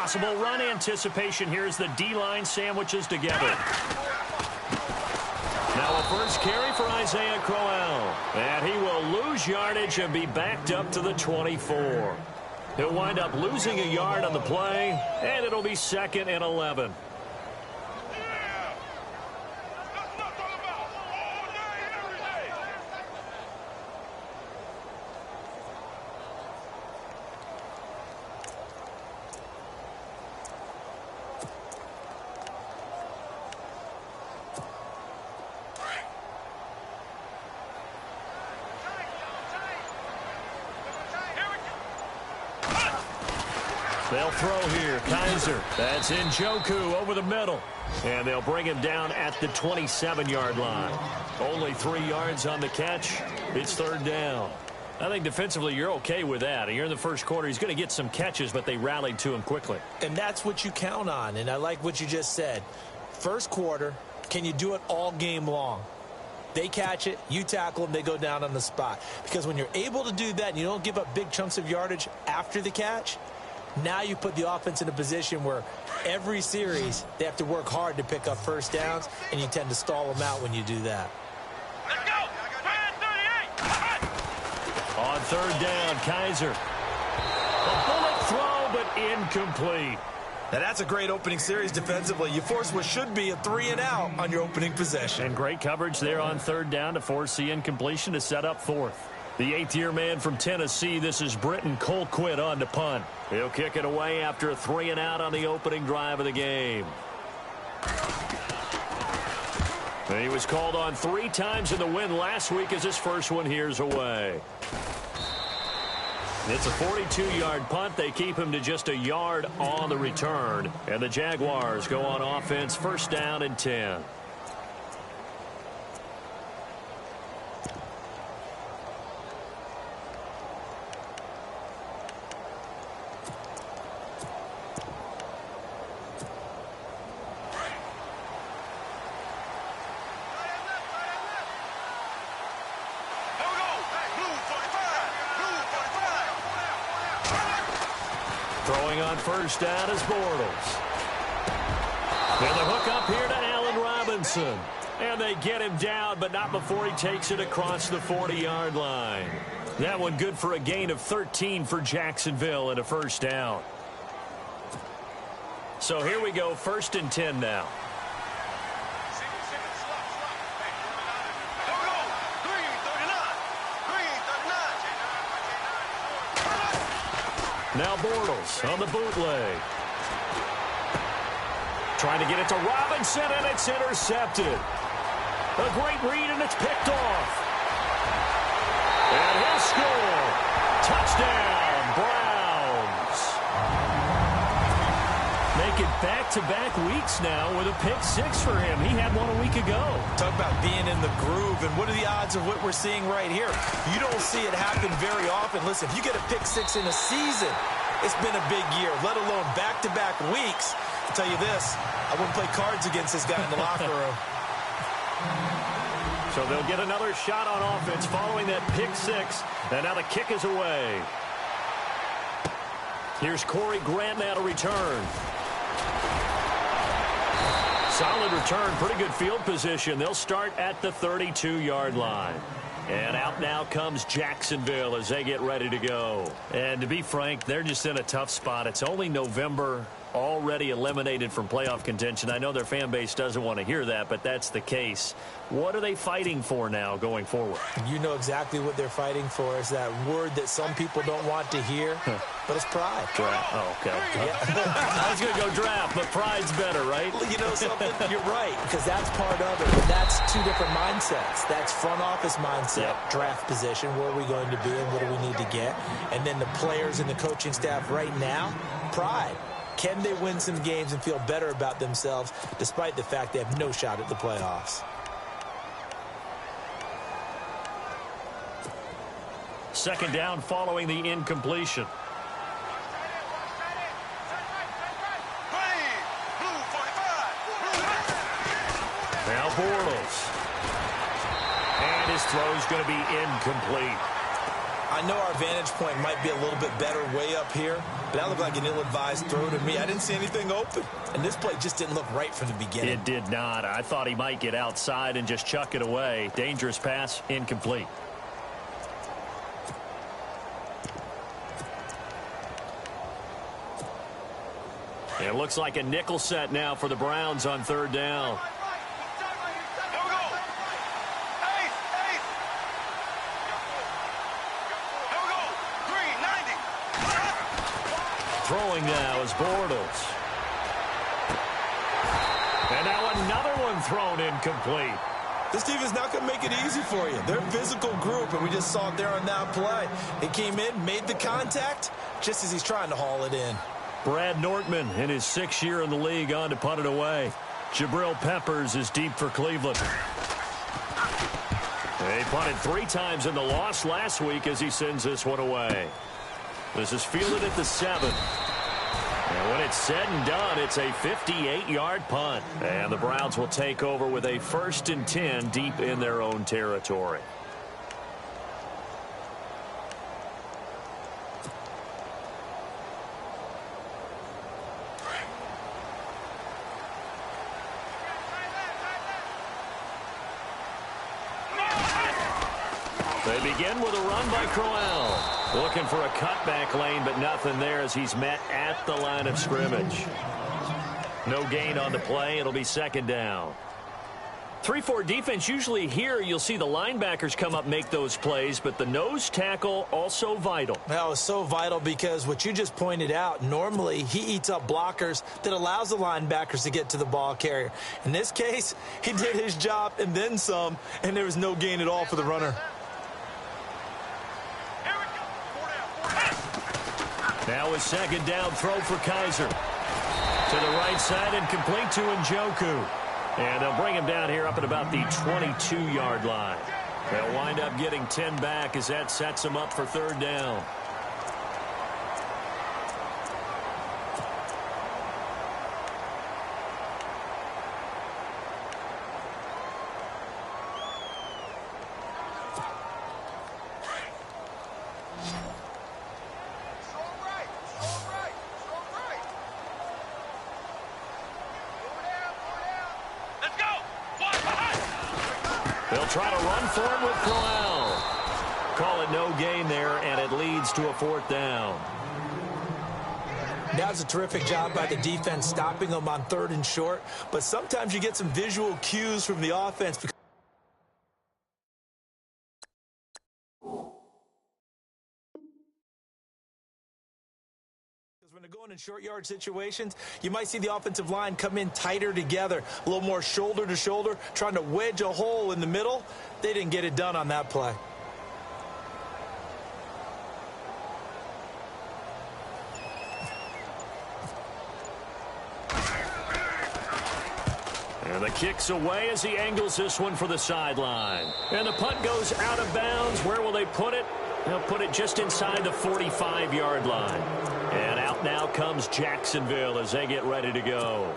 possible run anticipation here as the D-line sandwiches together. Now a first carry for Isaiah Crowell. And he will lose yardage and be backed up to the 24. He'll wind up losing a yard on the play, and it'll be 2nd and 11. They'll throw here. Kaiser. That's Njoku over the middle. And they'll bring him down at the 27-yard line. Only 3 yards on the catch. It's 3rd down. I think defensively you're okay with that. You're in the first quarter. He's going to get some catches, but they rallied to him quickly. And that's what you count on. And I like what you just said. First quarter, can you do it all game long? They catch it, you tackle them, they go down on the spot. Because when you're able to do that and you don't give up big chunks of yardage after the catch, now you put the offense in a position where every series they have to work hard to pick up first downs, and you tend to stall them out when you do that. Let's go! 38! On 3rd down, Kaiser. A bullet throw, but incomplete. Now that's a great opening series defensively. You force what should be a 3-and-out on your opening possession. And great coverage there on 3rd down to force the incompletion to set up 4th. The 8th-year man from Tennessee, this is Britton Colquitt on to punt. He'll kick it away after a 3-and-out on the opening drive of the game. And he was called on 3 times in the win last week as his first one here's away. It's a 42-yard punt. They keep him to just a yard on the return. And the Jaguars go on offense, 1st down and 10. Throwing on 1st down is Bortles. And the hook up here to Allen Robinson. And they get him down, but not before he takes it across the 40-yard line. That one good for a gain of 13 for Jacksonville and a 1st down. So here we go, 1st and 10 now. Now Bortles on the bootleg. Trying to get it to Robinson, and it's intercepted. A great read, and it's picked off. And he'll score. Touchdown, Browns. Make it back-to-back weeks now with a pick-6 for him. He had one a week ago. Talk about being in the groove, and what are the odds of what we're seeing right here? You don't see it happen very often. Listen, if you get a pick-6 in a season, it's been a big year, let alone back-to-back weeks. I'll tell you this, I wouldn't play cards against this guy in the locker room. So they'll get another shot on offense following that pick-6, and now the kick is away. Here's Corey Grant now to return. Solid return, pretty good field position. They'll start at the 32-yard line. And out now comes Jacksonville as they get ready to go. And to be frank, they're just in a tough spot. It's only November, already eliminated from playoff contention. I know their fan base doesn't want to hear that, but that's the case. What are they fighting for now going forward? You know exactly what they're fighting for. Is that word that some people don't want to hear, but it's pride. Draft. Oh, okay. Yeah. I was going to go draft, but pride's better, right? You know something? You're right, because that's part of it. But that's 2 different mindsets. That's front office mindset, draft position, where are we going to be and what do we need to get? And then the players and the coaching staff right now, pride. Can they win some games and feel better about themselves despite the fact they have no shot at the playoffs? Second down following the incompletion. Now Bortles. And his throw is going to be incomplete. I know our vantage point might be a little bit better way up here, but that looked like an ill-advised throw to me. I didn't see anything open, and this play just didn't look right from the beginning. It did not. I thought he might get outside and just chuck it away. Dangerous pass, incomplete. It looks like a nickel set now for the Browns on third down. Throwing now is Bortles. And now another one thrown incomplete. This defense not going to make it easy for you. They're a physical group, and we just saw it there on that play. He came in, made the contact, just as he's trying to haul it in. Brad Nortman in his 6th year in the league on to punt it away. Jabril Peppers is deep for Cleveland. They punted 3 times in the loss last week as he sends this one away. This is fielded at the 7. And when it's said and done, it's a 58-yard punt. And the Browns will take over with a 1st and 10 deep in their own territory. They begin with a run by Crowell. Looking for a cutback lane, but nothing there as he's met at the line of scrimmage. No gain on the play. It'll be 2nd down. 3-4 defense, usually here you'll see the linebackers come up, make those plays, but the nose tackle also vital. That was so vital because what you just pointed out, normally he eats up blockers that allows the linebackers to get to the ball carrier. In this case, he did his job and then some, and there was no gain at all for the runner. Now a 2nd down throw for Kaiser. To the right side and complete to Njoku. And they'll bring him down here up at about the 22-yard line. They'll wind up getting 10 back as that sets him up for 3rd down. They'll try to run for it with Crowell. Call it no gain there, and it leads to a 4th down. That was a terrific job by the defense stopping them on 3rd and short, but sometimes you get some visual cues from the offense. Because when they're going in short yard situations, you might see the offensive line come in tighter together, a little more shoulder to shoulder, trying to wedge a hole in the middle. They didn't get it done on that play. And the kick's away as he angles this one for the sideline. And the punt goes out of bounds. Where will they put it? They'll put it just inside the 45-yard line. And out now comes Jacksonville as they get ready to go.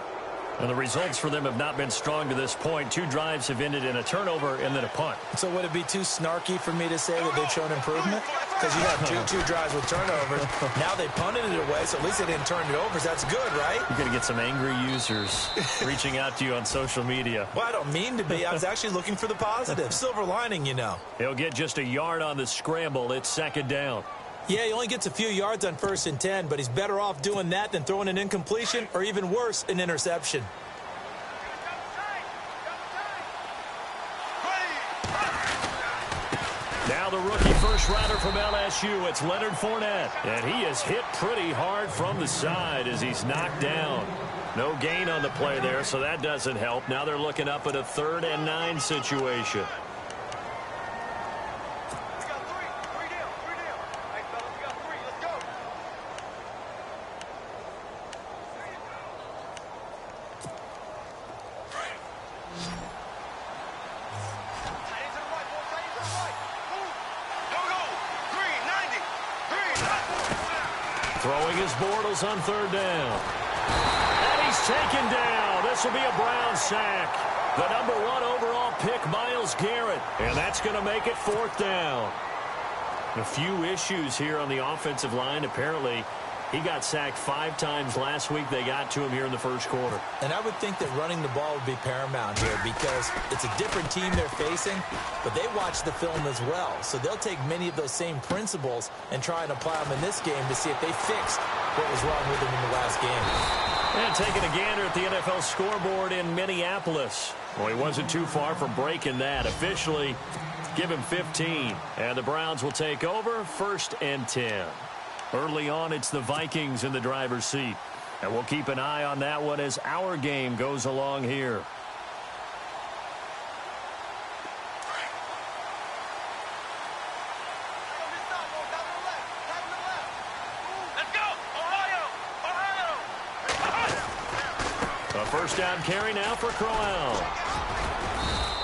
And the results for them have not been strong to this point. 2 drives have ended in a turnover and then a punt. So would it be too snarky for me to say that they've shown improvement? Because you have two drives with turnovers. Now they punted it away, so at least they didn't turn it over. So that's good, right? You're going to get some angry users reaching out to you on social media. Well, I don't mean to be. I was actually looking for the positive. Silver lining, you know. He'll get just a yard on the scramble. It's 2nd down. Yeah, he only gets a few yards on 1st and 10, but he's better off doing that than throwing an incompletion or even worse, an interception. Now the rookie first-rounder from LSU, it's Leonard Fournette. And he is hit pretty hard from the side as he's knocked down. No gain on the play there, so that doesn't help. Now they're looking up at a 3rd and 9 situation. Throwing his Bortles on 3rd down. And he's taken down. This will be a Brown sack. The #1 overall pick, Myles Garrett. And that's going to make it 4th down. A few issues here on the offensive line. Apparently, he got sacked 5 times last week. They got to him here in the first quarter. And I would think that running the ball would be paramount here because it's a different team they're facing, but they watch the film as well. So they'll take many of those same principles and try and apply them in this game to see if they fixed what was wrong with them in the last game. And taking a gander at the NFL scoreboard in Minneapolis. Well, he wasn't too far from breaking that. Officially, give him 15. And the Browns will take over 1st and 10. Early on, it's the Vikings in the driver's seat. And we'll keep an eye on that one as our game goes along here. A first down carry now for Crowell.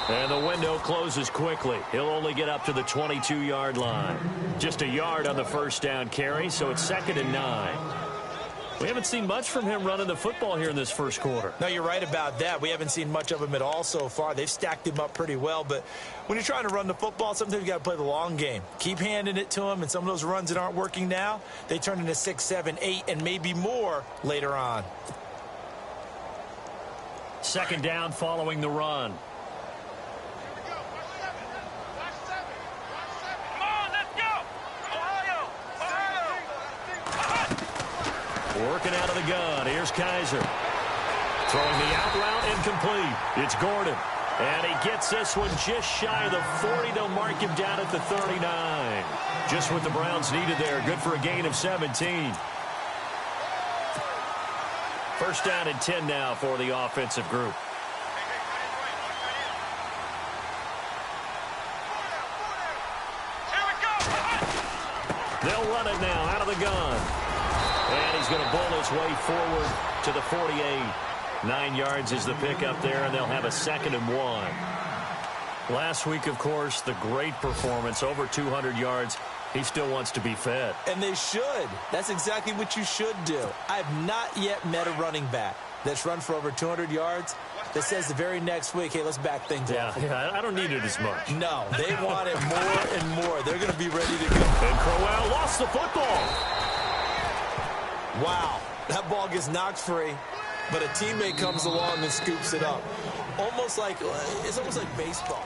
And the window closes quickly. He'll only get up to the 22-yard line. Just a yard on the first down carry, so it's 2nd and 9. We haven't seen much from him running the football here in this first quarter. No, you're right about that. We haven't seen much of him at all so far. They've stacked him up pretty well, but when you're trying to run the football, sometimes you got to play the long game. Keep handing it to him, and some of those runs that aren't working now, they turn into 6, 7, 8, and maybe more later on. 2nd down following the run. Working out of the gun. Here's Kaiser. Throwing the out route incomplete. It's Gordon. And he gets this one just shy of the 40. They'll mark him down at the 39. Just what the Browns needed there. Good for a gain of 17. First down and 10 now for the offensive group. They'll run it now out of the gun. And he's going to bowl his way forward to the 48. 9 yards is the pickup there, and they'll have a 2nd and 1. Last week, of course, the great performance, over 200 yards. He still wants to be fed. And they should. That's exactly what you should do. I have not yet met a running back that's run for over 200 yards that says the very next week, hey, let's back things up. Yeah, I don't need it as much. No, they want it more and more. They're going to be ready to go. And Crowell lost the football. Wow, that ball gets knocked free, but a teammate comes along and scoops it up. It's almost like baseball.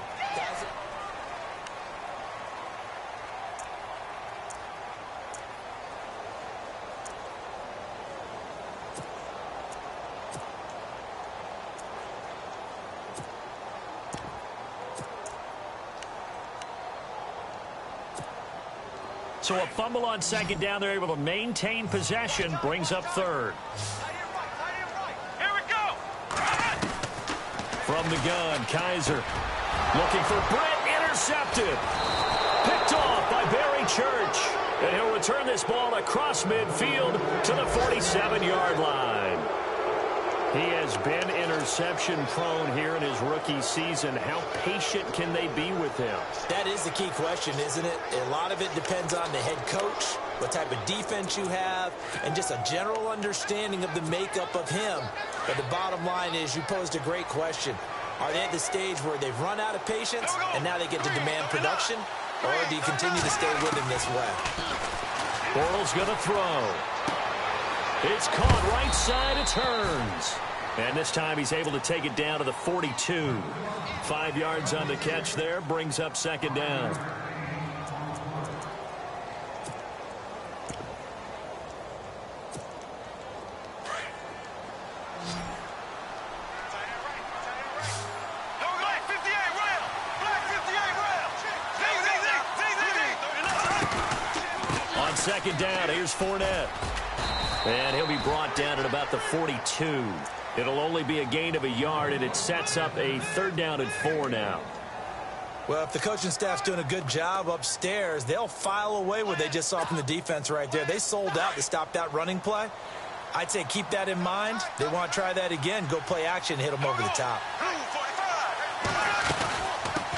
So a fumble on 2nd down. They're able to maintain possession. Brings up 3rd. Here we go. From the gun, Kaiser looking for Britt. Intercepted. Picked off by Barry Church. And he'll return this ball across midfield to the 47-yard line. He has been interception-prone here in his rookie season. How patient can they be with him? That is the key question, isn't it? A lot of it depends on the head coach, what type of defense you have, and just a general understanding of the makeup of him. But the bottom line is you posed a great question. Are they at the stage where they've run out of patience and now they get to demand production? Or do you continue to stay with him this way? Bortles going to throw. It's caught right side. It turns. And this time he's able to take it down to the 42. 5 yards on the catch there. Brings up 2nd down. On 2nd down, here's Fournette. And he'll be brought down at about the 42. It'll only be a gain of a yard, and it sets up a 3rd down and 4 now. Well, if the coaching staff's doing a good job upstairs, they'll file away what they just saw from the defense right there. They sold out to stop that running play. I'd say keep that in mind. They want to try that again. Go play action, hit them over the top.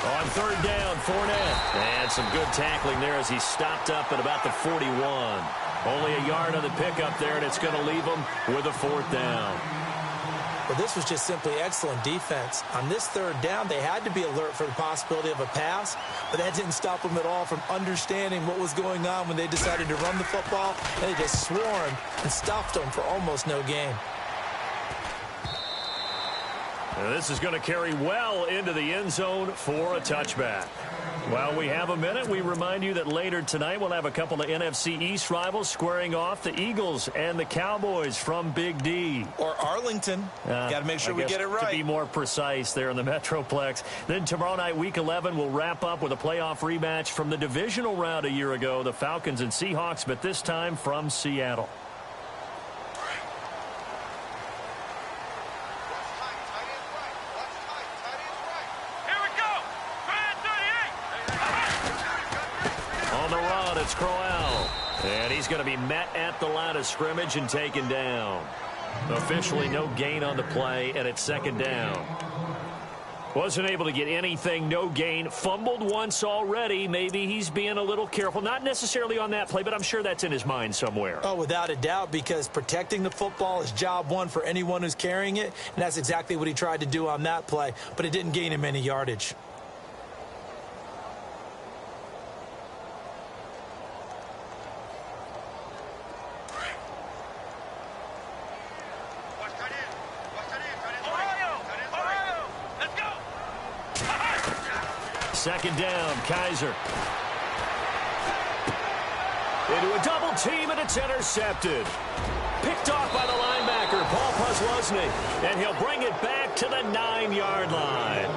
On 3rd down, Fournette. And some good tackling there as he stopped up at about the 41. Only a yard on the pickup there, and it's going to leave him with a 4th down. Well, this was just simply excellent defense. On this third down, they had to be alert for the possibility of a pass, but that didn't stop them at all from understanding what was going on when they decided to run the football, and they just swarmed and stuffed them for almost no gain. And this is going to carry well into the end zone for a touchback. While we have a minute, we remind you that later tonight we'll have a couple of NFC East rivals squaring off, the Eagles and the Cowboys from Big D. Or Arlington. Got to make sure we get it right. To be more precise there in the Metroplex. Then tomorrow night, Week 11, we'll wrap up with a playoff rematch from the divisional round a year ago, the Falcons and Seahawks, but this time from Seattle. It's Crowell, and he's going to be met at the line of scrimmage and taken down. Officially no gain on the play, and it's second down. Wasn't able to get anything, no gain. Fumbled once already. Maybe he's being a little careful. Not necessarily on that play, but I'm sure that's in his mind somewhere. Oh, without a doubt, because protecting the football is job one for anyone who's carrying it, and that's exactly what he tried to do on that play, but it didn't gain him any yardage. Second down, Kaiser. Into a double team, and it's intercepted. Picked off by the linebacker, Paul Posluszny, and he'll bring it back to the 9-yard line.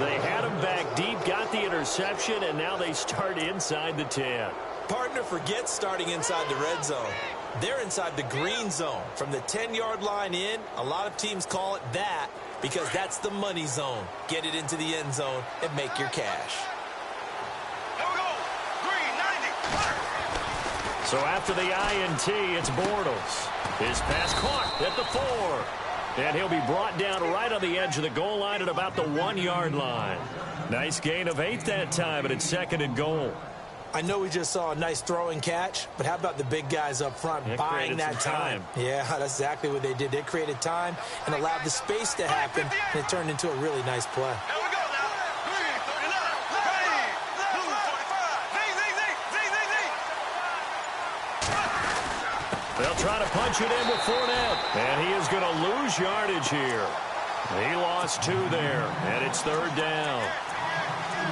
They had him back deep, got the interception, and now they start inside the 10. Partner forgets starting inside the red zone. They're inside the green zone. From the 10-yard line in, a lot of teams call it that, because that's the money zone. Get it into the end zone and make your cash. Here we go. Green, 90. So after the INT, it's Bortles. His pass caught at the 4. And he'll be brought down right on the edge of the goal line at about the 1-yard line. Nice gain of 8 that time, and it's second and goal. I know we just saw a nice throwing catch, but how about the big guys up front buying that time? Yeah, that's exactly what they did. They created time and allowed the space to happen, and it turned into a really nice play. Here we go now. Green, 39. Ready. Blue, 45. They'll try to punch it in with Fournette, and he is going to lose yardage here. He lost 2 there, and it's third down.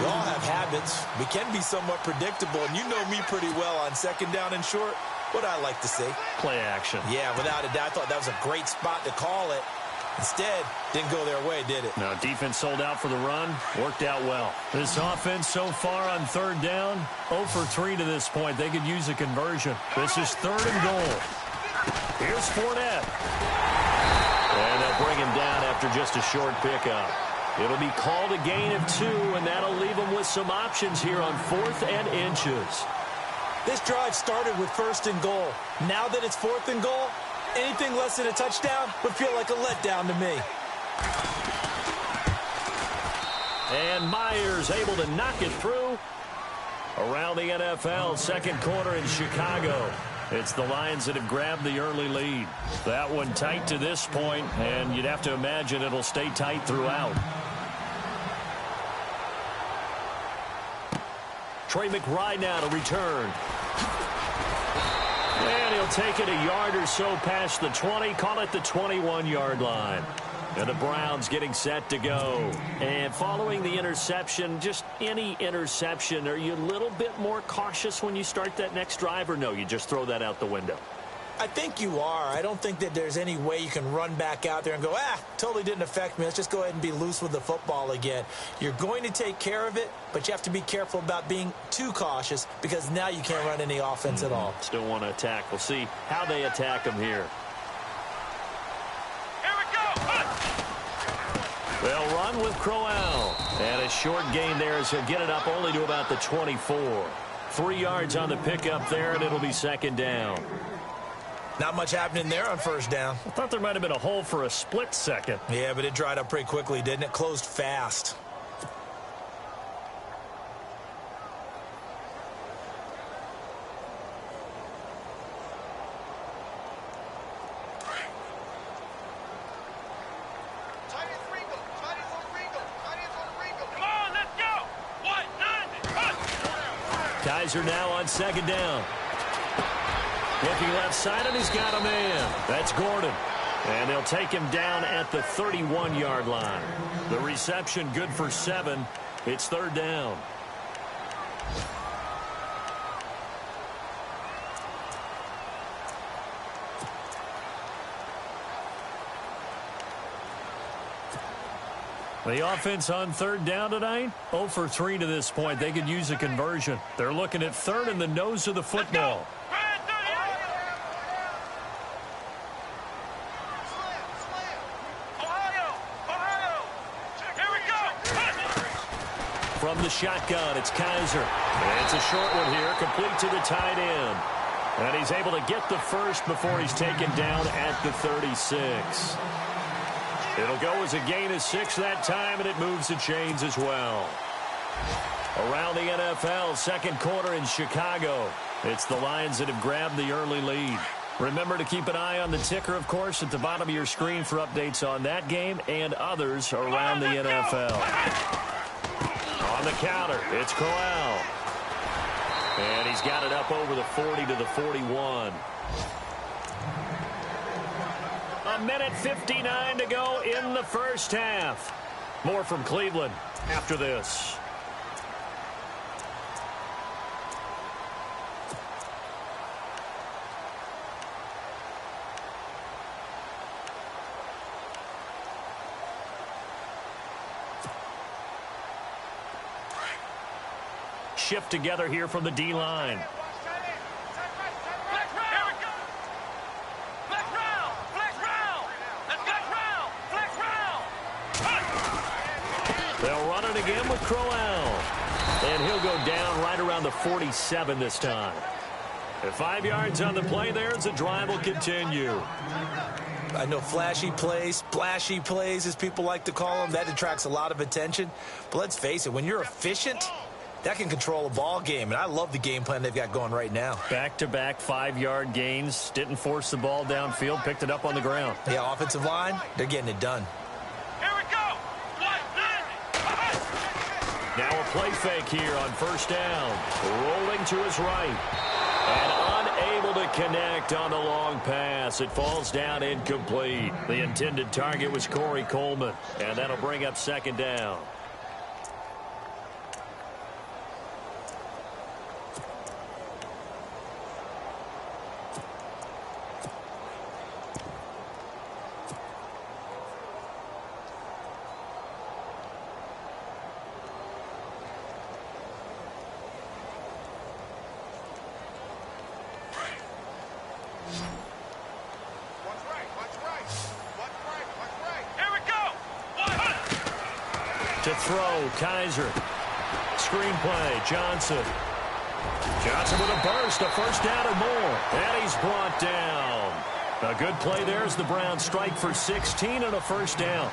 We all have habits. We can be somewhat predictable, and you know me pretty well on second down and short. What I like to say? Play action. Yeah, without a doubt. I thought that was a great spot to call it. Instead, didn't go their way, did it? No, defense sold out for the run. Worked out well. This offense so far on third down, 0 for 3 to this point. They could use a conversion. This is third and goal. Here's Fournette. And they'll bring him down after just a short pickup. It'll be called a gain of 2, and that'll leave them with some options here on 4th and inches. This drive started with 1st and goal. Now that it's 4th and goal, anything less than a touchdown would feel like a letdown to me. And Myers able to knock it through. Around the NFL, second quarter in Chicago. It's the Lions that have grabbed the early lead. That one tight to this point, and you'd have to imagine it'll stay tight throughout. Trey McBride now to return. And he'll take it a yard or so past the 20, call it the 21-yard line. And the Browns getting set to go. And following the interception, just any interception, are you a little bit more cautious when you start that next drive, or no, you just throw that out the window? I think you are. I don't think that there's any way you can run back out there and go, totally didn't affect me. Let's just go ahead and be loose with the football again. You're going to take care of it, but you have to be careful about being too cautious because now you can't run any offense at all. Still want to attack. We'll see how they attack them here. Here we go. They'll run with Crowell. And a short gain there as he'll get it up only to about the 24. 3 yards on the pickup there, and it'll be second down. Not much happening there on first down. I thought there might have been a hole for a split second. Yeah, but it dried up pretty quickly, didn't it? Closed fast. Kaiser now on second down. Looking left side, and he's got a man. That's Gordon. And they'll take him down at the 31-yard line. The reception good for 7. It's third down. The offense on third down tonight, 0 for 3 to this point. They could use a conversion. They're looking at third in the nose of the football. From the shotgun, it's Kaiser. And it's a short one here, complete to the tight end. And he's able to get the first before he's taken down at the 36. It'll go as a gain of 6 that time, and it moves the chains as well. Around the NFL, second quarter in Chicago. It's the Lions that have grabbed the early lead. Remember to keep an eye on the ticker, of course, at the bottom of your screen for updates on that game and others around the NFL. On the counter, it's Crowell. And he's got it up over the 40 to the 41. A minute 59 to go in the first half. More from Cleveland after this. Shift together here from the D-line. They'll run it again with Crowell. And he'll go down right around the 47 this time. At 5 yards on the play there as the drive will continue. I know flashy plays, splashy plays, as people like to call them, that attracts a lot of attention. But let's face it, when you're efficient, that can control a ball game. And I love the game plan they've got going right now. Back-to-back 5-yard gains. Didn't force the ball downfield. Picked it up on the ground. Yeah, offensive line, they're getting it done. Now a play fake here on first down. Rolling to his right. And unable to connect on the long pass. It falls down incomplete. The intended target was Corey Coleman. And that'll bring up second down. To throw, Kaiser. Screenplay, Johnson. Johnson with a burst, a first down and more. And he's brought down. A good play there as the Browns strike for 16 and a first down.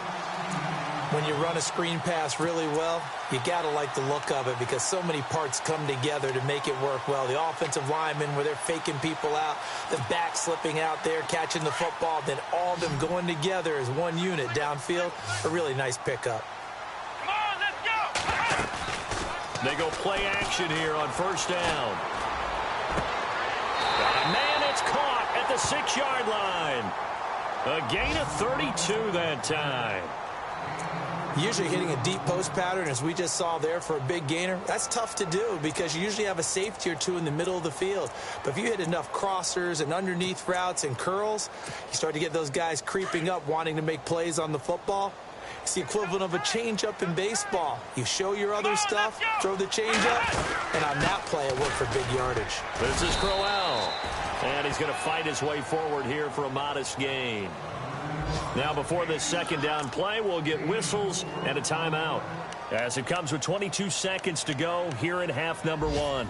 When you run a screen pass really well, you got to like the look of it because so many parts come together to make it work well. The offensive linemen, where they're faking people out, the back slipping out there, catching the football, then all of them going together as one unit downfield. A really nice pickup. They go play action here on first down. Got a man, it's caught at the 6-yard line. A gain of 32 that time. Usually hitting a deep post pattern, as we just saw there, for a big gainer, that's tough to do because you usually have a safety or two in the middle of the field. But if you hit enough crossers and underneath routes and curls, you start to get those guys creeping up wanting to make plays on the football. It's the equivalent of a changeup in baseball. You show your other stuff, throw the changeup, and on that play, it worked for big yardage. This is Crowell. And he's going to fight his way forward here for a modest gain. Now, before this second down play, we'll get whistles and a timeout. As it comes with 22 seconds to go here in half number 1.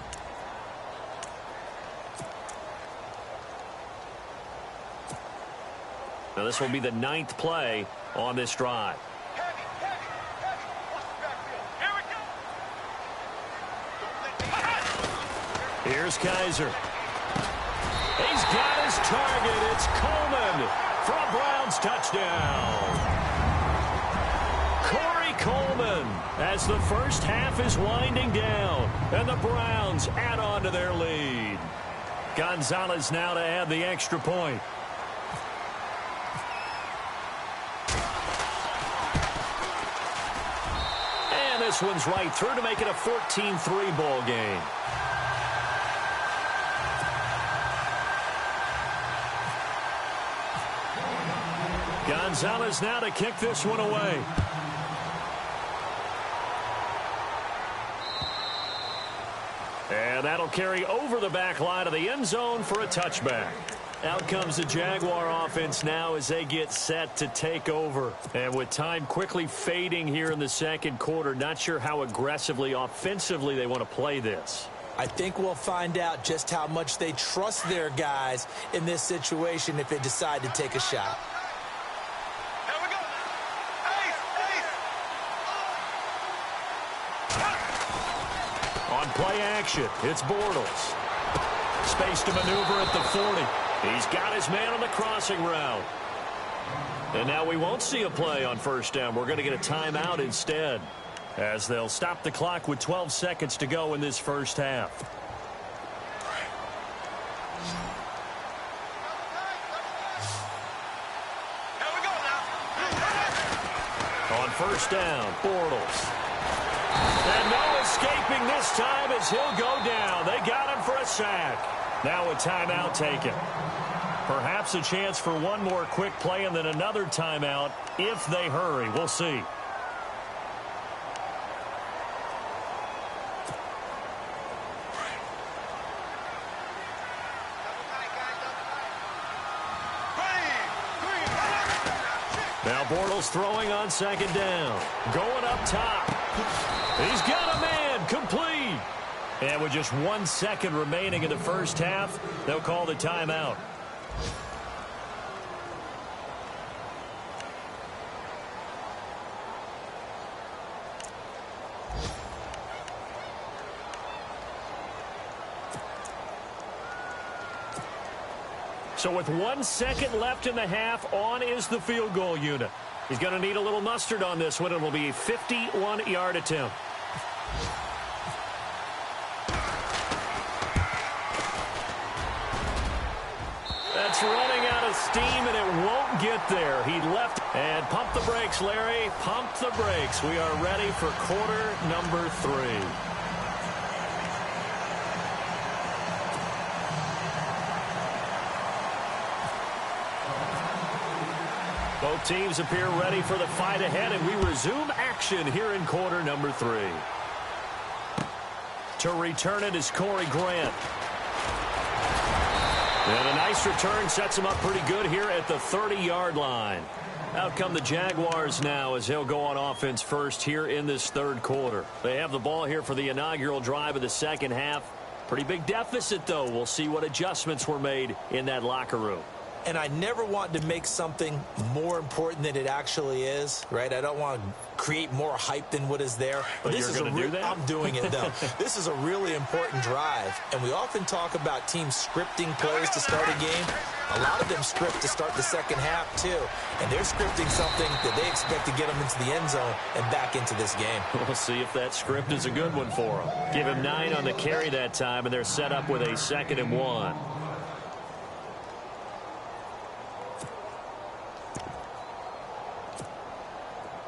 Now, this will be the 9th play on this drive. Here's Kaiser. He's got his target. It's Coleman for a Browns touchdown. Corey Coleman as the first half is winding down, and the Browns add on to their lead. Gonzalez now to add the extra point. And this one's right through to make it a 14-3 ball game. Gonzalez now to kick this one away. And that'll carry over the back line of the end zone for a touchback. Out comes the Jaguar offense now as they get set to take over. And with time quickly fading here in the second quarter, not sure how aggressively, offensively they want to play this. I think we'll find out just how much they trust their guys in this situation if they decide to take a shot. Play action. It's Bortles. Space to maneuver at the 40. He's got his man on the crossing route. And now we won't see a play on first down. We're going to get a timeout instead, as they'll stop the clock with 12 seconds to go in this first half. On first down, Bortles. And no escaping this time as he'll go down. They got him for a sack. Now a timeout taken. Perhaps a chance for one more quick play and then another timeout if they hurry. We'll see. Now Bortles throwing on second down. Going up top. He's got a man, complete. And with just 1 second remaining in the first half, they'll call the timeout. So with 1 second left in the half, on is the field goal unit. He's going to need a little mustard on this one. It will be a 51-yard attempt. That's running out of steam, and it won't get there. He left. And pump the brakes, Larry. Pump the brakes. We are ready for quarter number 3. Both teams appear ready for the fight ahead, and we resume action here in quarter number 3. To return it is Corey Grant. And a nice return sets him up pretty good here at the 30-yard line. Out come the Jaguars now as they'll go on offense first here in this third quarter. They have the ball here for the inaugural drive of the second half. Pretty big deficit, though. We'll see what adjustments were made in that locker room. And I never want to make something more important than it actually is, right? I don't want to create more hype than what is there. But this you're going to do that? I'm doing it, though. This is a really important drive. And we often talk about teams scripting plays to start a game. A lot of them script to start the second half, too. And they're scripting something that they expect to get them into the end zone and back into this game. We'll see if that script is a good one for them. Give him 9 on the carry that time, and they're set up with a 2nd and 1.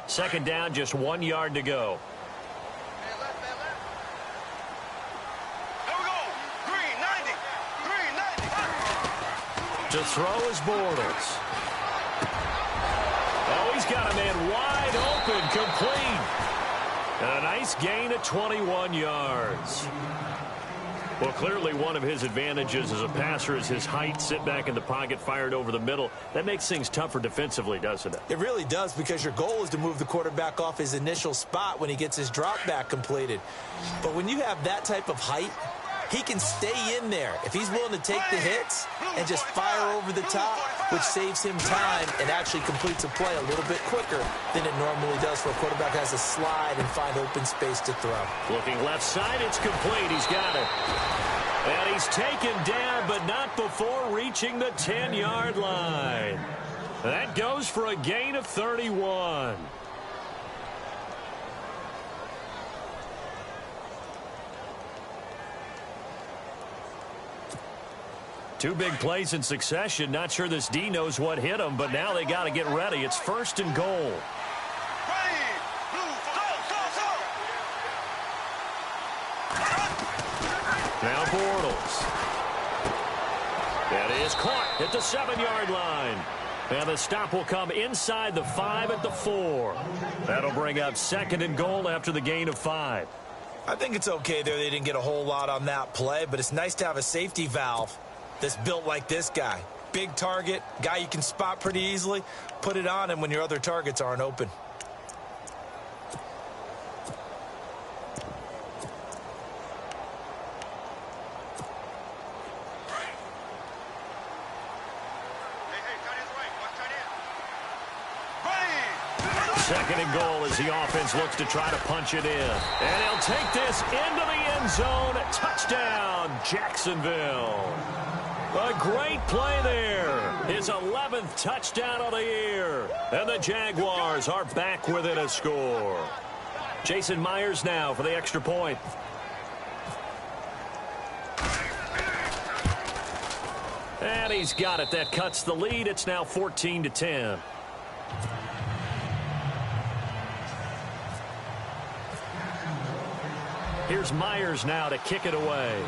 Second down, just 1 yard to go. Here we go. Green, 90. Green, 90. To throw is Bortles. Oh, he's got a man wide open, complete. And a nice gain of 21 yards. Well, clearly one of his advantages as a passer is his height. Sit back in the pocket, fired over the middle. That makes things tougher defensively, doesn't it? It really does, because your goal is to move the quarterback off his initial spot when he gets his drop back completed. But when you have that type of height, he can stay in there if he's willing to take the hits and just fire over the top, which saves him time and actually completes a play a little bit quicker than it normally does for a quarterback who has to slide and find open space to throw. Looking left side, it's complete. He's got it. And he's taken down, but not before reaching the 10-yard line. That goes for a gain of 31. Two big plays in succession. Not sure this D knows what hit him, but now they got to get ready. It's 1st and goal. Now Bortles. That is caught at the 7-yard line. And the stop will come inside the 5 at the 4. That'll bring up 2nd and goal after the gain of 5. I think it's okay there. They didn't get a whole lot on that play, but it's nice to have a safety valve that's built like this guy. Big target, guy you can spot pretty easily. Put it on him when your other targets aren't open. Second and goal as the offense looks to try to punch it in. And he'll take this into the end zone. Touchdown, Jacksonville. A great play there. His 11th touchdown of the year. And the Jaguars are back within a score. Jason Myers now for the extra point. And he's got it. That cuts the lead. It's now 14-10. Here's Myers now to kick it away.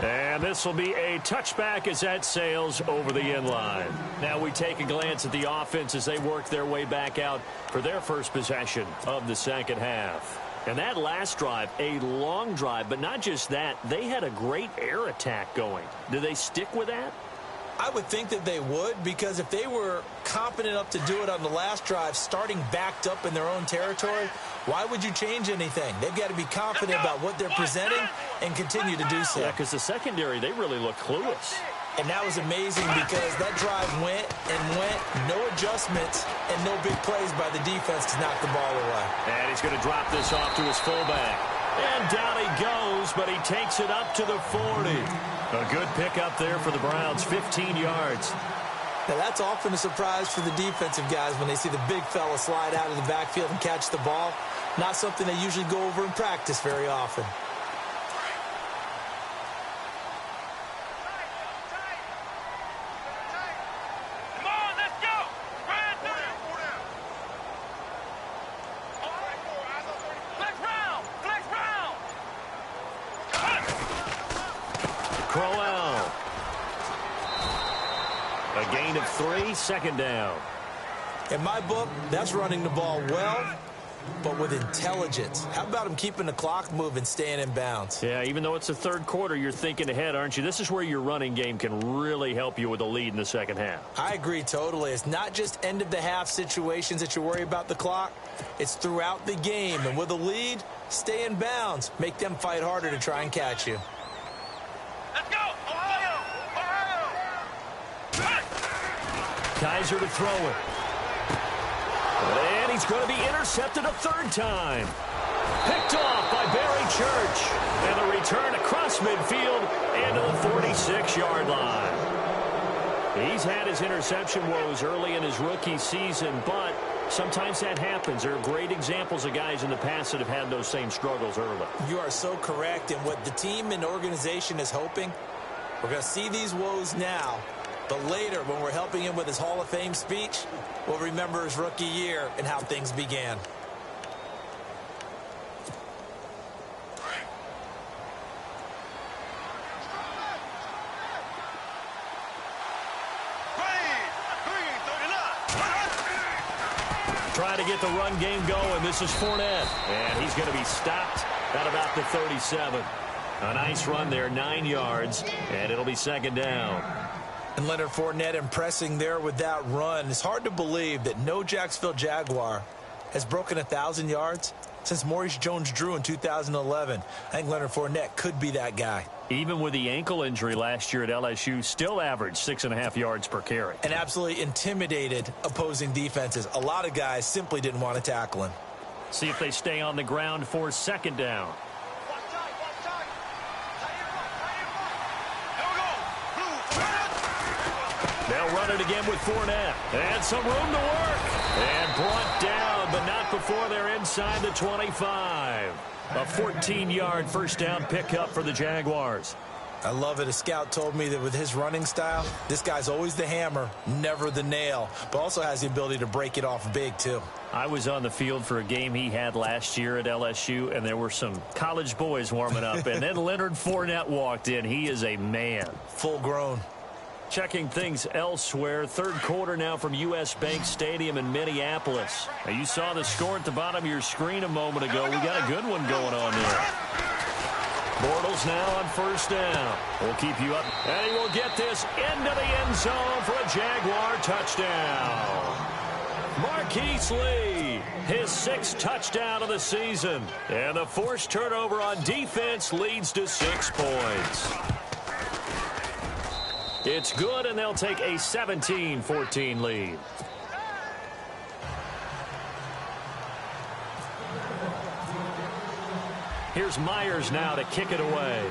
And this will be a touchback as that sails over the end line. Now we take a glance at the offense as they work their way back out for their first possession of the second half. And that last drive, a long drive, but not just that, they had a great air attack going. Do they stick with that? I would think that they would, because if they were confident enough to do it on the last drive, starting backed up in their own territory, why would you change anything? They've got to be confident about what they're presenting and continue to do so. Yeah, because the secondary, they really look clueless. And that was amazing because that drive went and went, no adjustments and no big plays by the defense to knock the ball away. And he's going to drop this off to his fullback. And down he goes, but he takes it up to the 40. A good pickup there for the Browns, 15 yards. Now, that's often a surprise for the defensive guys when they see the big fella slide out of the backfield and catch the ball. Not something they usually go over in practice very often. A gain of 3, second down. In my book, that's running the ball well, but with intelligence. How about him keeping the clock moving, staying in bounds? Yeah, even though it's the third quarter, you're thinking ahead, aren't you? This is where your running game can really help you with a lead in the second half. I agree totally. It's not just end-of-the-half situations that you worry about the clock. It's throughout the game. And with a lead, stay in bounds. Make them fight harder to try and catch you. Let's go! Ohio! Kaiser to throw it. And he's going to be intercepted a third time. Picked off by Barry Church. And a return across midfield and to the 46-yard line. He's had his interception woes early in his rookie season, but sometimes that happens. There are great examples of guys in the past that have had those same struggles early. You are so correct. And what the team and organization is hoping, we're going to see these woes now. But later, when we're helping him with his Hall of Fame speech, we'll remember his rookie year and how things began. Trying to get the run game going. This is Fournette. And he's going to be stopped at about the 37. A nice run there, 9 yards, and it'll be second down. And Leonard Fournette impressing there with that run. It's hard to believe that no Jacksonville Jaguar has broken 1,000 yards since Maurice Jones-Drew in 2011. I think Leonard Fournette could be that guy. Even with the ankle injury last year at LSU, still averaged 6.5 yards per carry. And absolutely intimidated opposing defenses. A lot of guys simply didn't want to tackle him. See if they stay on the ground for second down. They'll run it again with Fournette. And some room to work. And brought down, but not before they're inside the 25. A 14-yard first down pickup for the Jaguars. I love it. A scout told me that with his running style, this guy's always the hammer, never the nail, but also has the ability to break it off big, too. I was on the field for a game he had last year at LSU, and there were some college boys warming up, and then Leonard Fournette walked in. He is a man. Full grown. Checking things elsewhere, third quarter now from U.S. Bank Stadium in Minneapolis. Now, you saw the score at the bottom of your screen a moment ago. We got a good one going on there. Bortles now on first down. We'll keep you up. And he will get this into the end zone for a Jaguar touchdown. Marquise Lee, his 6th touchdown of the season. And the forced turnover on defense leads to 6 points. It's good, and they'll take a 17-14 lead. Here's Myers now to kick it away.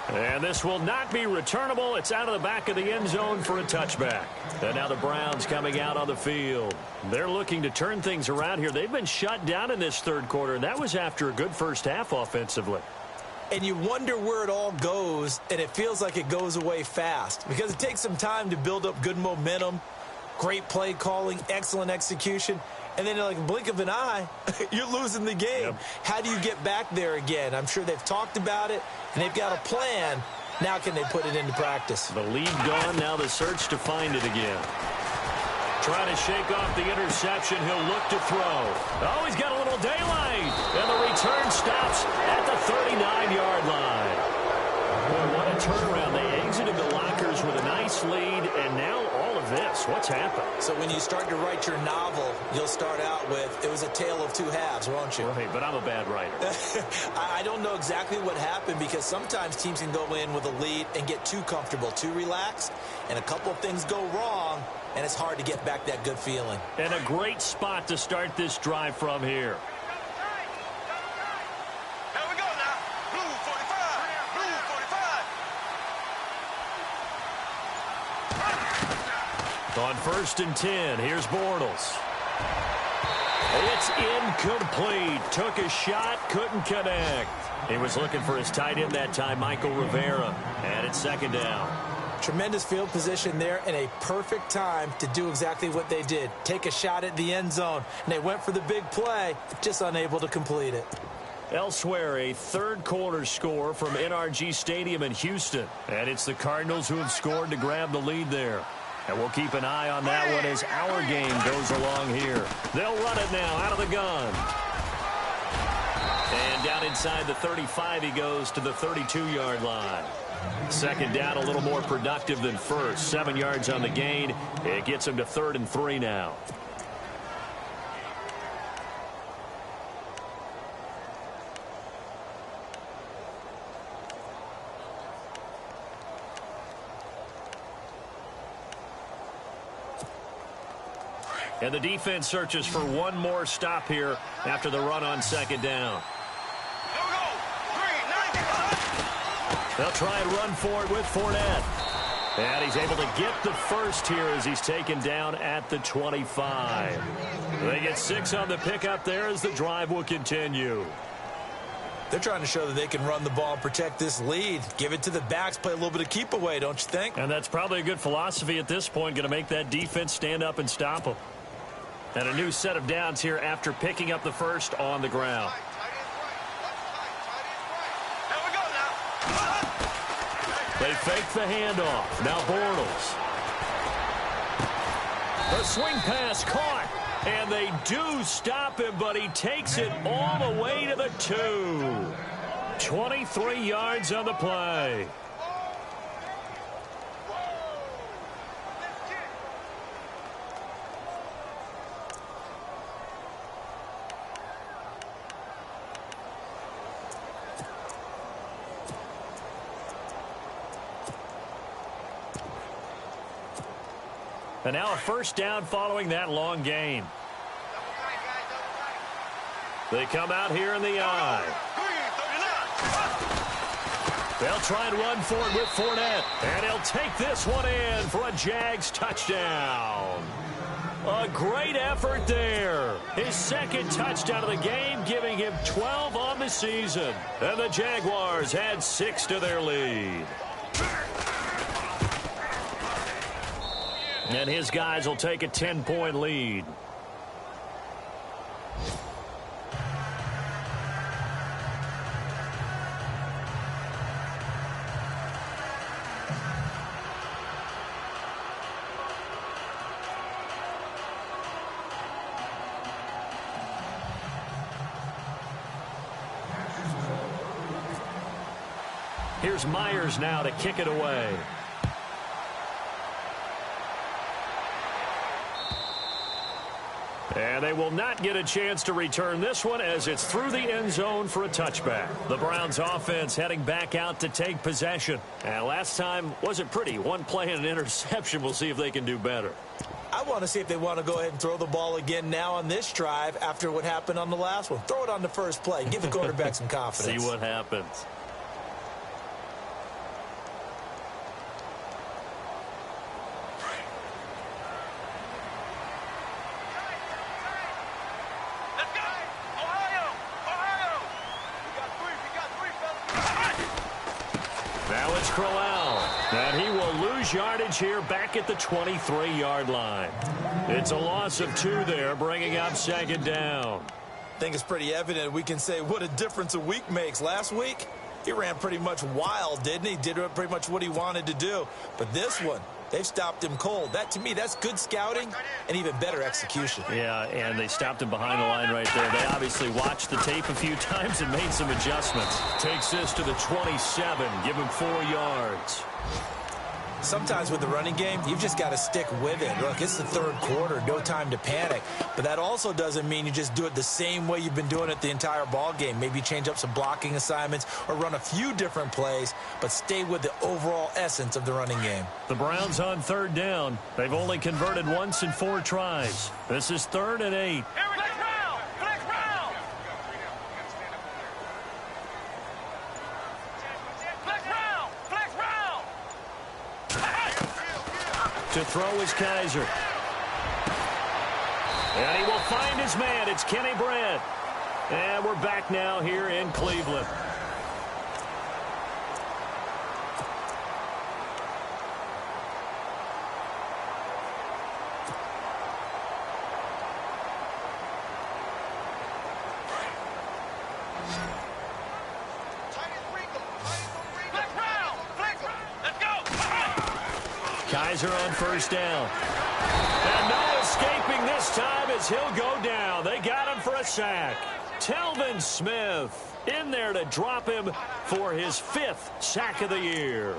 And this will not be returnable. It's out of the back of the end zone for a touchback. And now the Browns coming out on the field. They're looking to turn things around here. They've been shut down in this third quarter, and that was after a good first half offensively. And you wonder where it all goes, and it feels like it goes away fast because it takes some time to build up good momentum, great play calling, excellent execution, and then in like a blink of an eye, you're losing the game. Yep. How do you get back there again? I'm sure they've talked about it, and they've got a plan. Now can they put it into practice? The lead gone, now the search to find it again. Trying to shake off the interception. He'll look to throw. Oh, he's got a little daylight. And the return stops at the 39-yard line. Boy, what a turnaround. They exited the lockers with a nice lead, and now all of this. What's happened? So when you start to write your novel, you'll start out with, it was a tale of two halves, won't you? Right, but I'm a bad writer. I don't know exactly what happened because sometimes teams can go in with a lead and get too comfortable, too relaxed, and a couple of things go wrong, and it's hard to get back that good feeling. And a great spot to start this drive from here. Here we go now. Blue 45. Blue 45. On 1st and 10, here's Bortles. It's incomplete. Took a shot, couldn't connect. He was looking for his tight end that time, Michael Rivera. And it's 2nd down. Tremendous field position there and a perfect time to do exactly what they did. Take a shot at the end zone. And they went for the big play, just unable to complete it. Elsewhere, a third quarter score from NRG Stadium in Houston. And it's the Cardinals who have scored to grab the lead there. And we'll keep an eye on that one as our game goes along here. They'll run it now out of the gun. And down inside the 35, he goes to the 32-yard line. 2nd down, a little more productive than first. 7 yards on the gain. It gets him to 3rd and 3 now. And the defense searches for one more stop here after the run on 2nd down. Here we go. 3, 90. They'll try and run for it with Fournette. And he's able to get the first here as he's taken down at the 25. They get 6 on the pickup there as the drive will continue. They're trying to show that they can run the ball and protect this lead. Give it to the backs, play a little bit of keep away, don't you think? And that's probably a good philosophy at this point, going to make that defense stand up and stop them. And a new set of downs here after picking up the first on the ground. Here we go now. They fake the handoff. Now Bortles. The swing pass caught. And they do stop him, but he takes it all the way to the 2. 23 yards on the play. And now a first down following that long gain. They come out here in the I. They'll try and run for it with Fournette. And he'll take this one in for a Jags touchdown. A great effort there. His second touchdown of the game, giving him 12 on the season. And the Jaguars add 6 to their lead. And his guys will take a 10-point lead. Here's Myers now to kick it away. And they will not get a chance to return this one as it's through the end zone for a touchback. The Browns offense heading back out to take possession. And last time wasn't pretty. One play and an interception. We'll see if they can do better. I want to see if they want to go ahead and throw the ball again now on this drive after what happened on the last one. Throw it on the first play. Give the quarterback some confidence. See what happens. And he will lose yardage here back at the 23-yard line. It's a loss of 2 there, bringing up second down. I think it's pretty evident we can say what a difference a week makes. Last week, he ran pretty much wild, didn't he? Did pretty much what he wanted to do. But this one, they've stopped him cold. That, to me, that's good scouting and even better execution. Yeah, and they stopped him behind the line right there. They obviously watched the tape a few times and made some adjustments. Takes this to the 27, give him 4 yards. Sometimes with the running game, you've just got to stick with it. Look, it's the third quarter, no time to panic. But that also doesn't mean you just do it the same way you've been doing it the entire ball game. Maybe change up some blocking assignments or run a few different plays, but stay with the overall essence of the running game. The Browns on third down. They've only converted once in 4 tries. This is 3rd and 8. To throw is Kaiser. And he will find his man. It's Kenny Brent. And we're back now here in Cleveland. Kaiser on first down. And no escaping this time as he'll go down. They got him for a sack. Telvin Smith in there to drop him for his 5th sack of the year.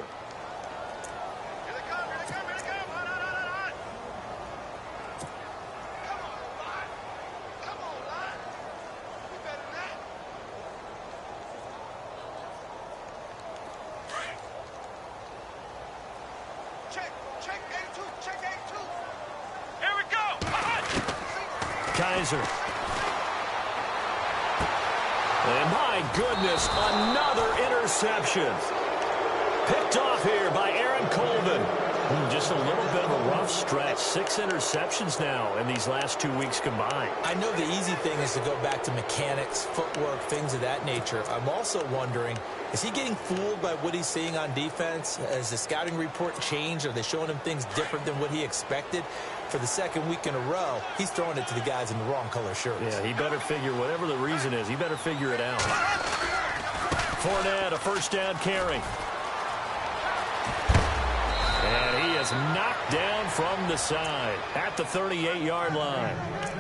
Kaiser. And my goodness, another interception. Picked off here by Aaron Colvin. Just a little bit of a rough stretch. 6 interceptions now in these last 2 weeks combined. I know the easy thing is to go back to mechanics, footwork, things of that nature. I'm also wondering, is he getting fooled by what he's seeing on defense? Has the scouting report changed? Are they showing him things different than what he expected? For the 2nd week in a row, he's throwing it to the guys in the wrong color shirts. Yeah, he better figure, whatever the reason is, he better figure it out. Fournette, a first down carry. And he is knocked down from the side at the 38-yard line.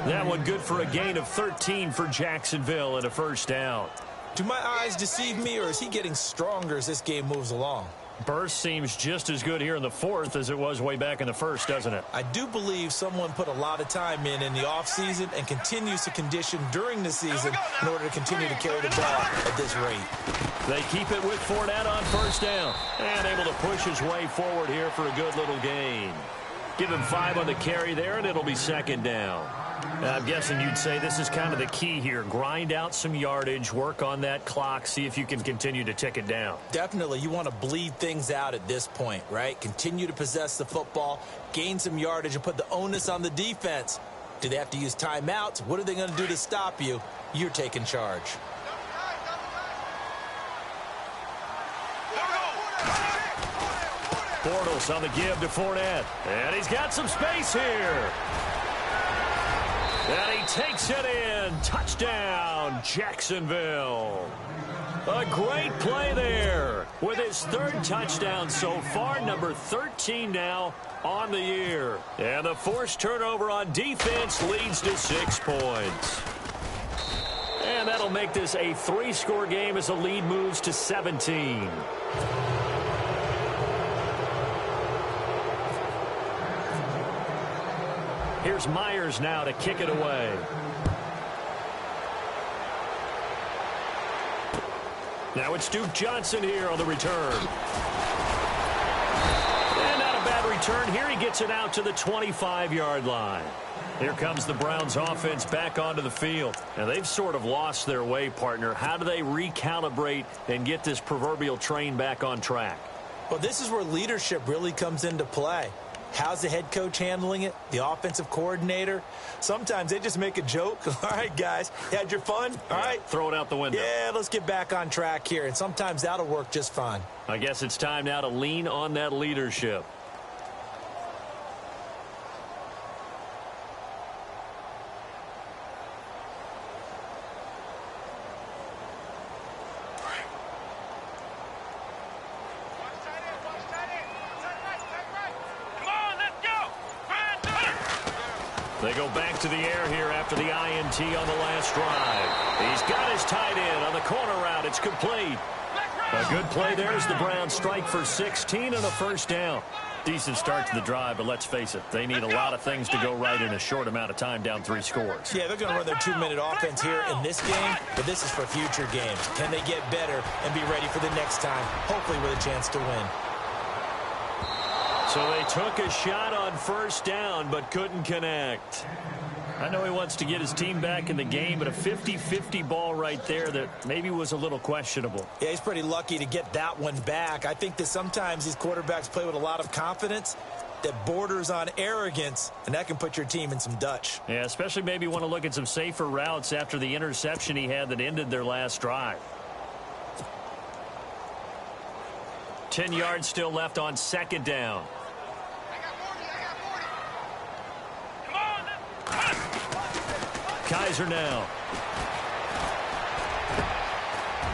That one good for a gain of 13 for Jacksonville and a first down. Do my eyes deceive me, or is he getting stronger as this game moves along? Burst seems just as good here in the 4th as it was way back in the 1st, doesn't it? I do believe someone put a lot of time in the offseason and continues to condition during the season in order to continue to carry the ball at this rate. They keep it with Fournette on first down and able to push his way forward here for a good little gain. Give him 5 on the carry there, and it'll be second down. I'm guessing you'd say this is kind of the key here. Grind out some yardage, work on that clock, see if you can continue to tick it down. Definitely. You want to bleed things out at this point, right? Continue to possess the football, gain some yardage, and put the onus on the defense. Do they have to use timeouts? What are they going to do to stop you? You're taking charge. Bortles on the give to Fournette. And he's got some space here. And he takes it in. Touchdown, Jacksonville. A great play there with his third touchdown so far, number 13 now on the year. And the forced turnover on defense leads to 6 points. And that'll make this a 3-score game as the lead moves to 17. Here's Myers now to kick it away. Now it's Duke Johnson here on the return. And not a bad return here. He gets it out to the 25-yard line. Here comes the Browns offense back onto the field. And they've sort of lost their way, partner. How do they recalibrate and get this proverbial train back on track? Well, this is where leadership really comes into play. How's the head coach handling it? The offensive coordinator? Sometimes they just make a joke. All right, guys, you had your fun? All right. Throw it out the window. Yeah, let's get back on track here. And sometimes that'll work just fine. I guess it's time now to lean on that leadership. They go back to the air here after the INT on the last drive. He's got his tight end on the corner route. It's complete. A good play there as the Browns strike for 16 and a first down. Decent start to the drive, but let's face it, they need a lot of things to go right in a short amount of time, down 3 scores. Yeah, they're going to run their 2-minute offense here in this game, but this is for future games. Can they get better and be ready for the next time, hopefully with a chance to win? So they took a shot on first down, but couldn't connect. I know he wants to get his team back in the game, but a 50-50 ball right there that maybe was a little questionable. Yeah, he's pretty lucky to get that one back. I think that sometimes these quarterbacks play with a lot of confidence that borders on arrogance, and that can put your team in some Dutch. Yeah, especially maybe want to look at some safer routes after the interception he had that ended their last drive. 10 yards still left on second down. Kaiser now.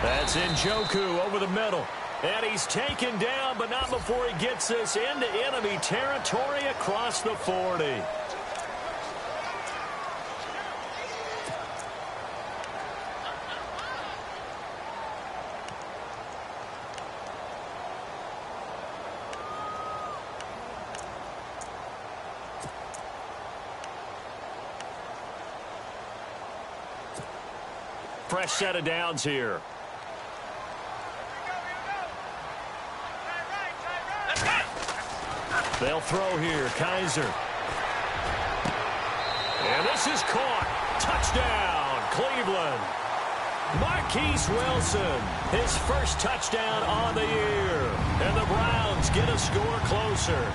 That's Njoku over the middle. And he's taken down, but not before he gets us into enemy territory across the 40. Fresh set of downs here. They'll throw here. Kaiser. And this is caught. Touchdown, Cleveland. Marquise Wilson, his first touchdown on the year. And the Browns get a score closer.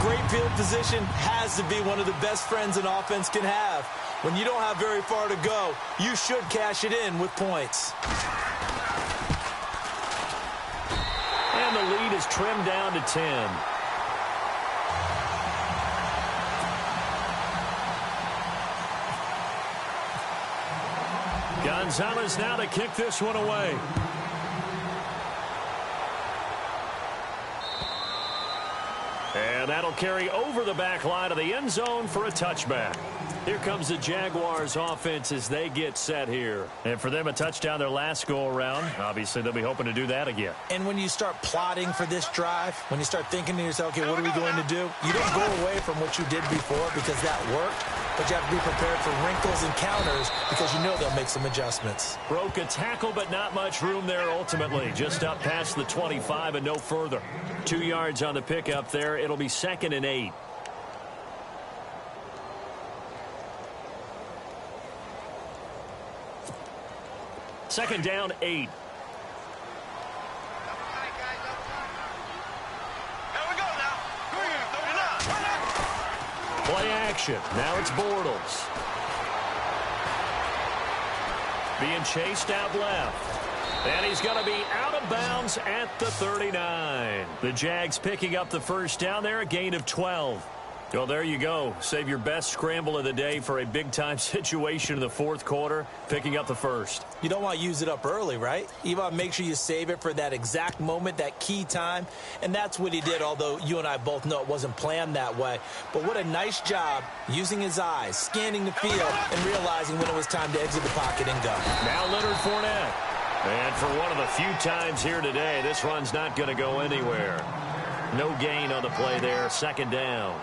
Great field position has to be one of the best friends an offense can have. When you don't have very far to go, you should cash it in with points. And the lead is trimmed down to 10. Gonzalez now to kick this one away. And that'll carry over the back line of the end zone for a touchback. Here comes the Jaguars offense as they get set here. And for them, a touchdown their last go-around. Obviously, they'll be hoping to do that again. And when you start plotting for this drive, when you start thinking to yourself, okay, what are we going to do? You don't go away from what you did before because that worked. But you have to be prepared for wrinkles and counters because you know they'll make some adjustments. Broke a tackle, but not much room there ultimately. Just up past the 25 and no further. 2 yards on the pickup there. It'll be 2nd and 8. second down, 8. Play action. Now it's Bortles. Being chased out left. And he's going to be out of bounds at the 39. The Jags picking up the first down there, a gain of 12. Well, there you go. Save your best scramble of the day for a big-time situation in the fourth quarter, picking up the first. You don't want to use it up early, right? You want to make sure you save it for that exact moment, that key time. And that's what he did, although you and I both know it wasn't planned that way. But what a nice job using his eyes, scanning the field, and realizing when it was time to exit the pocket and go. Now Leonard Fournette. And for one of the few times here today, this run's not going to go anywhere. No gain on the play there, second down.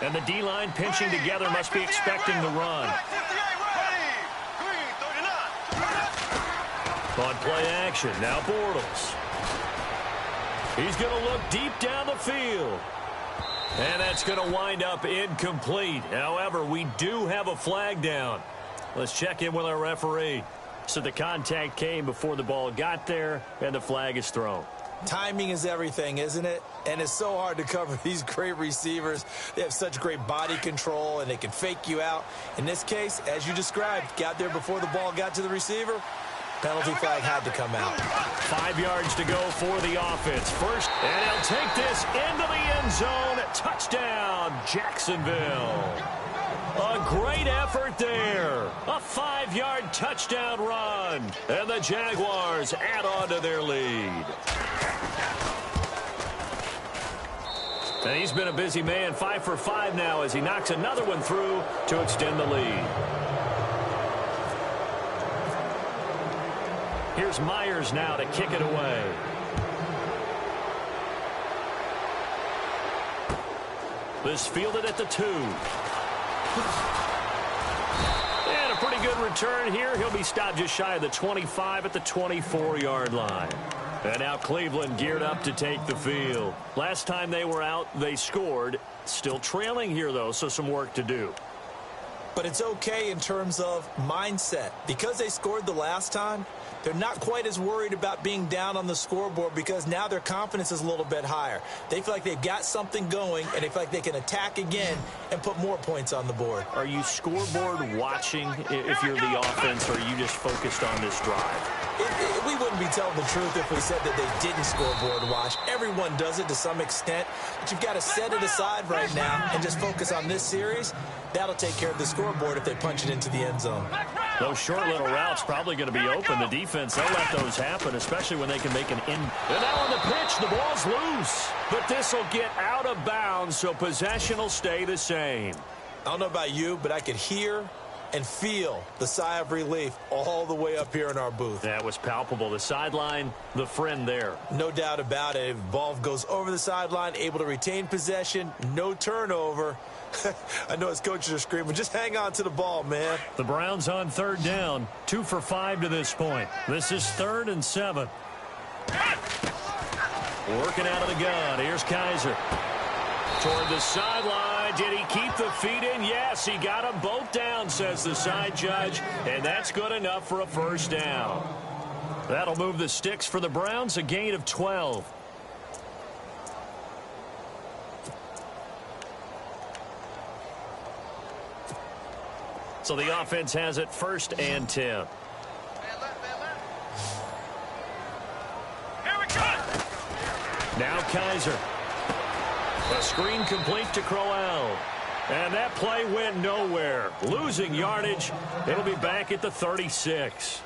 And the D-line pinching together must be expecting the run. On play action, now Bortles. He's going to look deep down the field. And that's going to wind up incomplete. However, we do have a flag down. Let's check in with our referee. So the contact came before the ball got there, and the flag is thrown. Timing is everything, isn't it? And it's so hard to cover these great receivers. They have such great body control, and they can fake you out. In this case, as you described, got there before the ball got to the receiver. Penalty flag had to come out. 5 yards to go for the offense. First, and he'll take this into the end zone. Touchdown, Jacksonville. A great effort there. A 5-yard touchdown run. And the Jaguars add on to their lead. And he's been a busy man, 5 for 5 now as he knocks another one through to extend the lead. Here's Myers now to kick it away. This fielded at the 2. And a pretty good return here. He'll be stopped just shy of the 25 at the 24-yard line. And now Cleveland geared up to take the field. Last time they were out, they scored. Still trailing here, though, so some work to do. But it's okay in terms of mindset. Because they scored the last time, they're not quite as worried about being down on the scoreboard because now their confidence is a little bit higher. They feel like they've got something going, and they feel like they can attack again and put more points on the board. Are you scoreboard watching if you're the offense, or are you just focused on this drive? We wouldn't be telling the truth if we said that they didn't scoreboard watch. Everyone does it to some extent, but you've got to set it aside right now and just focus on this series. That'll take care of the scoreboard if they punch it into the end zone. Those short little routes probably going to be open. The defense, they'll let those happen, especially when they can make an in. And now on the pitch, the ball's loose. But this will get out of bounds, so possession will stay the same. I don't know about you, but I could hear and feel the sigh of relief all the way up here in our booth. That was palpable. The sideline, the friend there. No doubt about it. If the ball goes over the sideline, able to retain possession, no turnover. I know his coaches are screaming, just hang on to the ball, man. The Browns on third down, 2 for 5 to this point. This is 3rd and 7. Working out of the gun. Here's Kaiser. Toward the sideline. Did he keep the feet in? Yes, he got them both down, says the side judge. And that's good enough for a first down. That'll move the sticks for the Browns, a gain of 12. So the offense has it 1st and 10. Here we go. Now Kaiser. A screen complete to Crowell. And that play went nowhere. Losing yardage. It'll be back at the 36.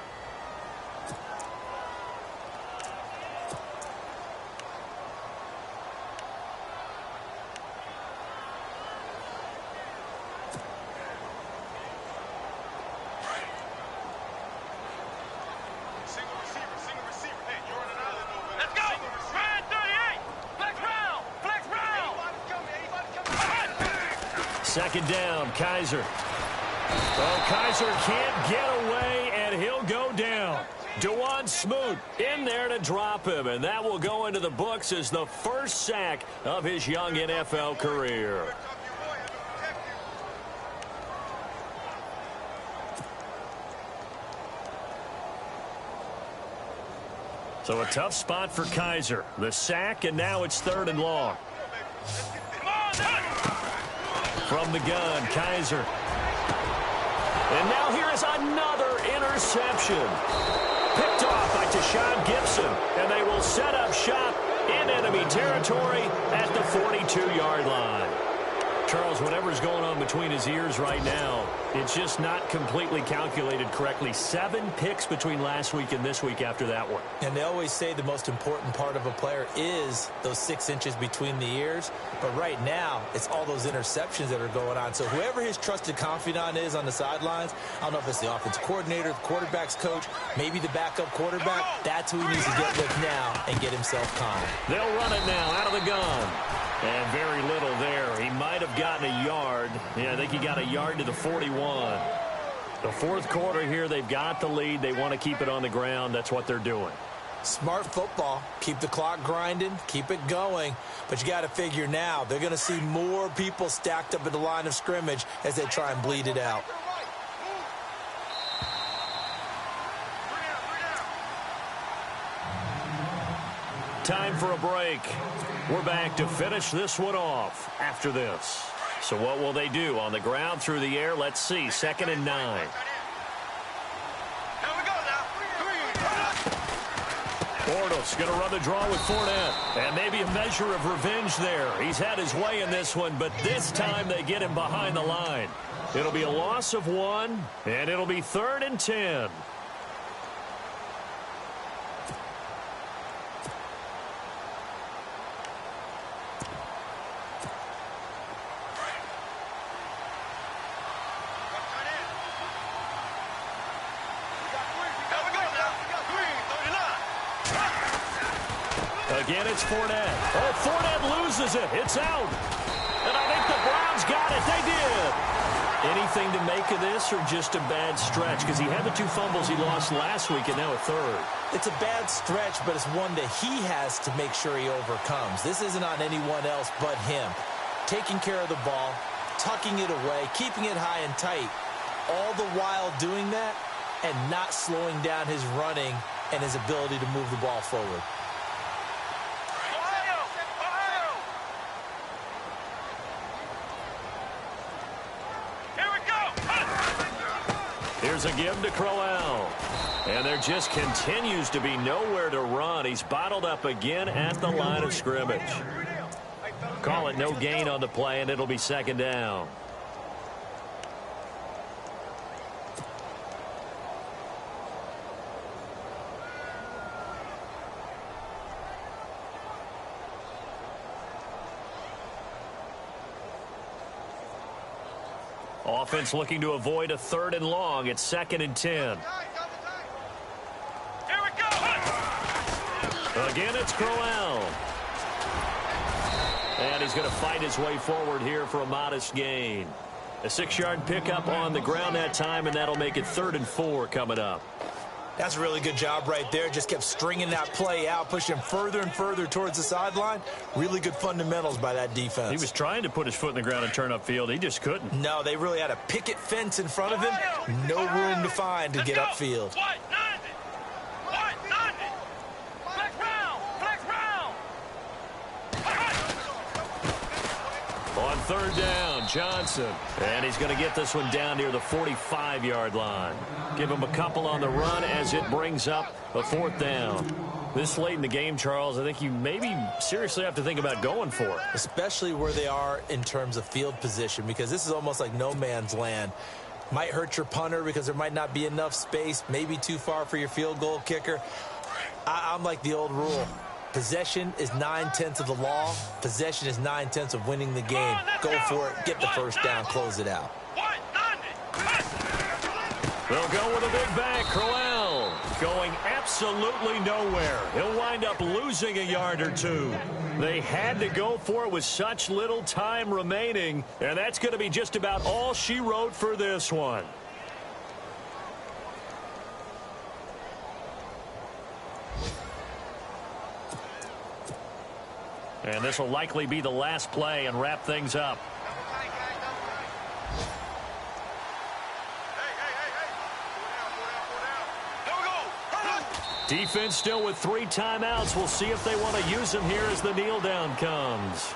Second down, Kaiser. Oh, Kaiser can't get away, he'll go down. Dewan Smoot in there to drop him, and that will go into the books as the first sack of his young NFL career. So a tough spot for Kaiser. The sack, and now it's 3rd and long. From the gun, Kaiser. And now here is another interception. Picked off by Tashawn Gibson, and they will set up shop in enemy territory at the 42-yard line. Charles, whatever's going on between his ears right now, it's just not completely calculated correctly. 7 picks between last week and this week after that one. And they always say the most important part of a player is those 6 inches between the ears. But right now, it's all those interceptions that are going on. So whoever his trusted confidant is on the sidelines, I don't know if it's the offense coordinator, the quarterback's coach, maybe the backup quarterback, that's who he needs to get with now and get himself calm. They'll run it now out of the gun. And very little there. He might have gotten a yard. Yeah, I think he got a yard to the 41. The 4th quarter here, they've got the lead. They want to keep it on the ground. That's what they're doing. Smart football. Keep the clock grinding. Keep it going. But you got to figure now, they're going to see more people stacked up at the line of scrimmage as they try and bleed it out. Time for a break. We're back to finish this one off after this. So what will they do? On the ground, through the air, let's see. 2nd and 9. Bortles going to run the draw with Fournette. And maybe a measure of revenge there. He's had his way in this one, but this time they get him behind the line. It'll be a loss of 1, and it'll be 3rd and 10. Again, it's Fournette. Oh, Fournette loses it. It's out. And I think the Browns got it. They did. Anything to make of this or just a bad stretch? Because he had the 2 fumbles he lost last week and now a 3rd. It's a bad stretch, but it's one that he has to make sure he overcomes. This isn't on anyone else but him. Taking care of the ball, tucking it away, keeping it high and tight, all the while doing that and not slowing down his running and his ability to move the ball forward. Here's a give to Crowell. And there just continues to be nowhere to run. He's bottled up again at the line of scrimmage. Call it no gain on the play, and it'll be 2nd down. Offense looking to avoid a 3rd and long. It's 2nd and 10. Here we go. Again, it's Crowell. And he's going to fight his way forward here for a modest gain. A 6-yard pickup on the ground that time, and that'll make it 3rd and 4 coming up. That's a really good job right there. Just kept stringing that play out, pushing him further and further towards the sideline. Really good fundamentals by that defense. He was trying to put his foot in the ground and turn upfield. He just couldn't. No, they really had a picket fence in front of him. No room to find to get upfield. On 3rd down, Johnson. And he's going to get this one down near the 45-yard line. Give him a couple on the run as it brings up a 4th down. This late in the game, Charles, I think you maybe seriously have to think about going for it. Especially where they are in terms of field position, because this is almost like no man's land. Might hurt your punter because there might not be enough space, maybe too far for your field goal kicker. I'm like the old rule. Possession is 9/10 of the law. Possession is 9/10 of winning the game. Go for it. Get the first down. Close it out. They'll go with a big back. Crowell going absolutely nowhere. He'll wind up losing a yard or 2. They had to go for it with such little time remaining, and that's going to be just about all she wrote for this one. And this will likely be the last play and wrap things up. Defense still with 3 timeouts. We'll see if they want to use them here as the kneel down comes.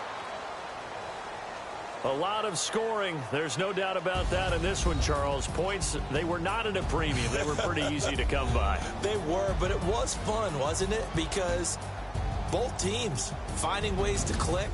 A lot of scoring. There's no doubt about that in this one, Charles. Points, they were not at a premium. They were pretty easy to come by. They were, but it was fun, wasn't it? Because both teams finding ways to click,